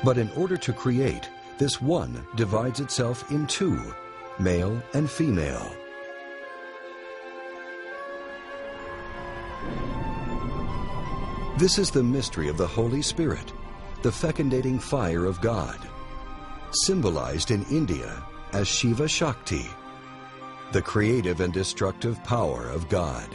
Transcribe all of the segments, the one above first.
But in order to create, this one divides itself in two, male and female. This is the mystery of the Holy Spirit, the fecundating fire of God, symbolized in India as Shiva Shakti, the creative and destructive power of God.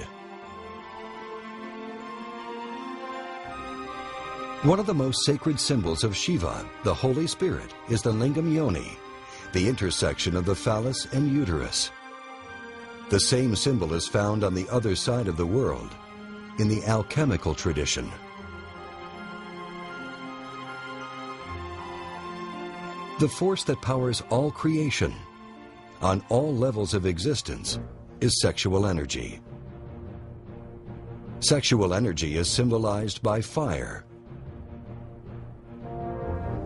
One of the most sacred symbols of Shiva, the Holy Spirit, is the lingam yoni, the intersection of the phallus and uterus. The same symbol is found on the other side of the world, in the alchemical tradition. The force that powers all creation, on all levels of existence, is sexual energy. Sexual energy is symbolized by fire,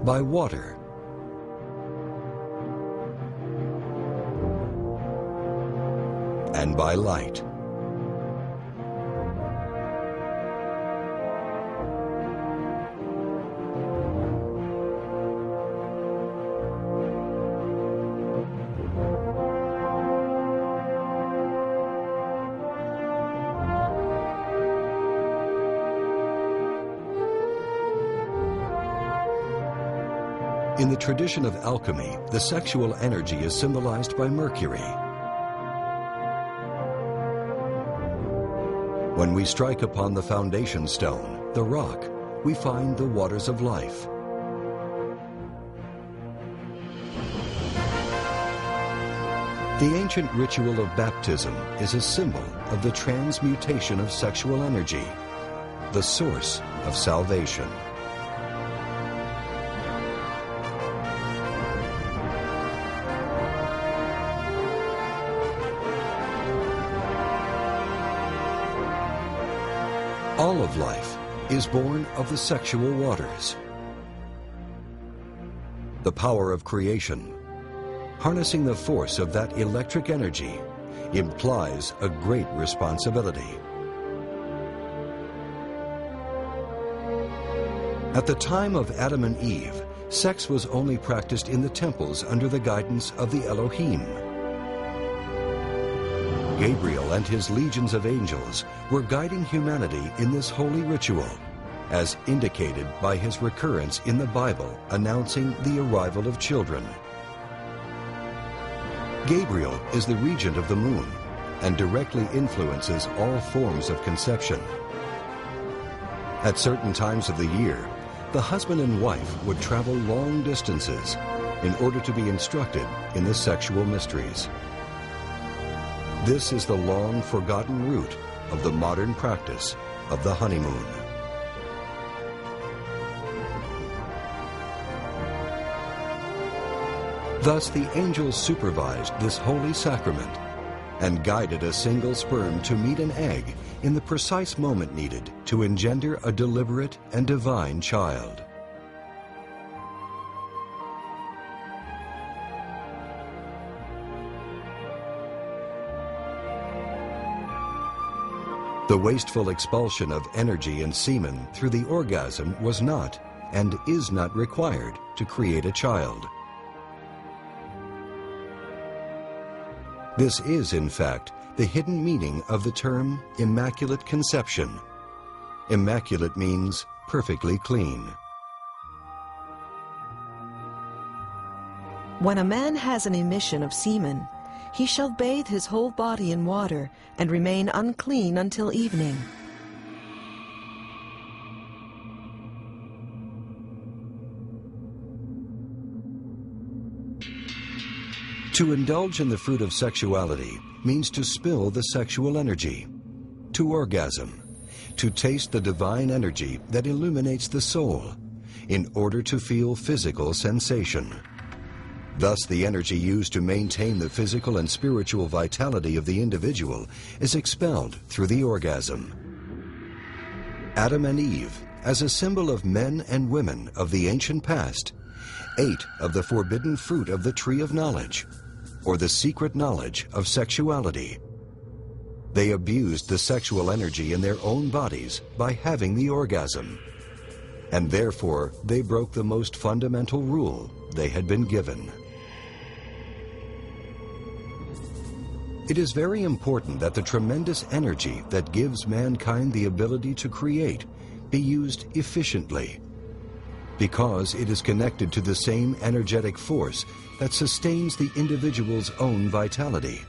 by water, and by light. In the tradition of alchemy, the sexual energy is symbolized by Mercury. When we strike upon the foundation stone, the rock, we find the waters of life. The ancient ritual of baptism is a symbol of the transmutation of sexual energy, the source of salvation. All of life is born of the sexual waters. The power of creation, harnessing the force of that electric energy, implies a great responsibility. At the time of Adam and Eve, sex was only practiced in the temples under the guidance of the Elohim. Gabriel and his legions of angels were guiding humanity in this holy ritual, as indicated by his recurrence in the Bible announcing the arrival of children. Gabriel is the regent of the moon and directly influences all forms of conception. At certain times of the year, the husband and wife would travel long distances in order to be instructed in the sexual mysteries. This is the long-forgotten root of the modern practice of the honeymoon. Thus, the angels supervised this holy sacrament and guided a single sperm to meet an egg in the precise moment needed to engender a deliberate and divine child. The wasteful expulsion of energy and semen through the orgasm was not and is not required to create a child. This is, in fact, the hidden meaning of the term immaculate conception. Immaculate means perfectly clean. When a man has an emission of semen, he shall bathe his whole body in water and remain unclean until evening. To indulge in the fruit of sexuality means to spill the sexual energy, to orgasm, to taste the divine energy that illuminates the soul in order to feel physical sensation. Thus, the energy used to maintain the physical and spiritual vitality of the individual is expelled through the orgasm. Adam and Eve, as a symbol of men and women of the ancient past, ate of the forbidden fruit of the tree of knowledge, or the secret knowledge of sexuality. They abused the sexual energy in their own bodies by having the orgasm. and therefore they broke the most fundamental rule they had been given. It is very important that the tremendous energy that gives mankind the ability to create be used efficiently, because it is connected to the same energetic force that sustains the individual's own vitality.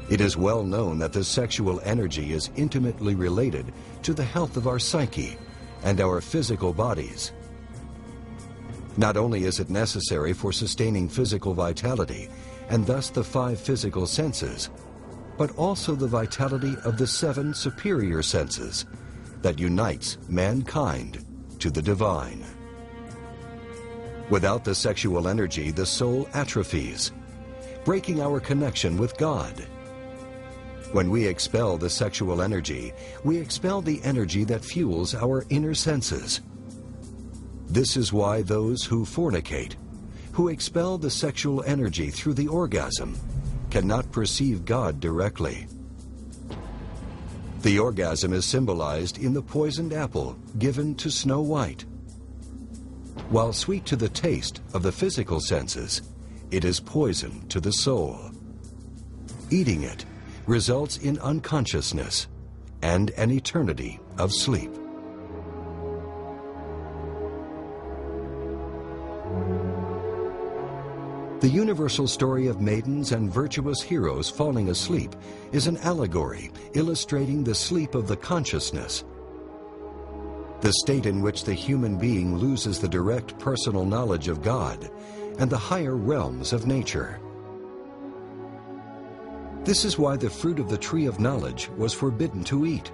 It is well known that the sexual energy is intimately related to the health of our psyche and our physical bodies. Not only is it necessary for sustaining physical vitality, and thus the 5 physical senses, but also the vitality of the 7 superior senses that unites mankind to the divine. Without the sexual energy, the soul atrophies, breaking our connection with God. When we expel the sexual energy, we expel the energy that fuels our inner senses. This is why those who fornicate, who expel the sexual energy through the orgasm, cannot perceive God directly. The orgasm is symbolized in the poisoned apple given to Snow White. While sweet to the taste of the physical senses, it is poison to the soul. Eating it results in unconsciousness and an eternity of sleep. The universal story of maidens and virtuous heroes falling asleep is an allegory illustrating the sleep of the consciousness, the state in which the human being loses the direct personal knowledge of God and the higher realms of nature. This is why the fruit of the tree of knowledge was forbidden to eat.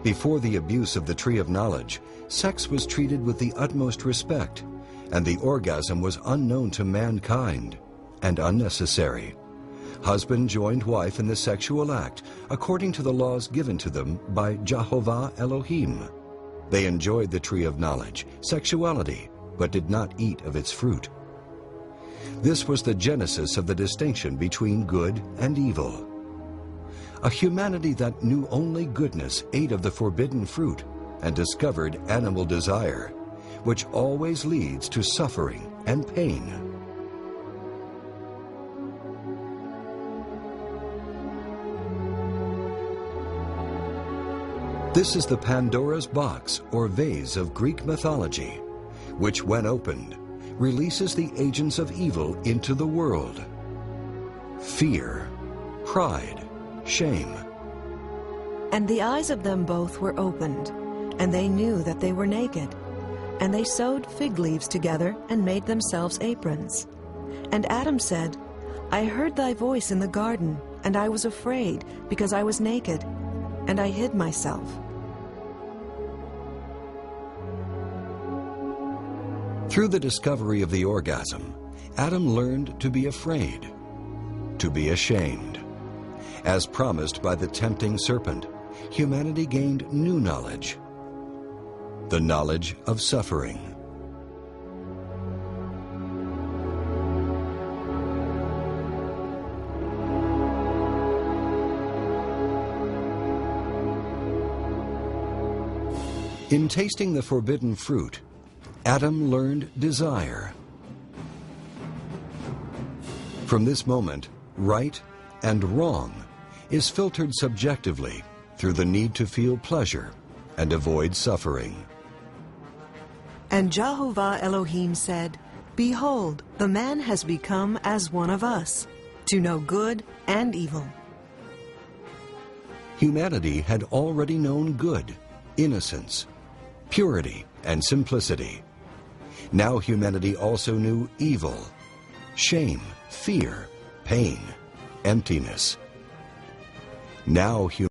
Before the abuse of the tree of knowledge, sex was treated with the utmost respect, and the orgasm was unknown to mankind and unnecessary. Husband joined wife in the sexual act according to the laws given to them by Jehovah Elohim. They enjoyed the tree of knowledge, sexuality, but did not eat of its fruit. This was the genesis of the distinction between good and evil. A humanity that knew only goodness ate of the forbidden fruit and discovered animal desire, which always leads to suffering and pain. This is the Pandora's box or vase of Greek mythology, which when opened, releases the agents of evil into the world. Fear, pride, shame. And the eyes of them both were opened, and they knew that they were naked. And they sewed fig leaves together and made themselves aprons. And Adam said, I heard thy voice in the garden, and I was afraid, because I was naked, and I hid myself. Through the discovery of the orgasm, Adam learned to be afraid, to be ashamed. As promised by the tempting serpent, humanity gained new knowledge, the knowledge of suffering. In tasting the forbidden fruit, Adam learned desire. From this moment, right and wrong is filtered subjectively through the need to feel pleasure and avoid suffering. And Jehovah Elohim said, Behold, the man has become as one of us, to know good and evil. Humanity had already known good, innocence, purity, and simplicity. Now humanity also knew evil, shame, fear, pain, emptiness. Now humanity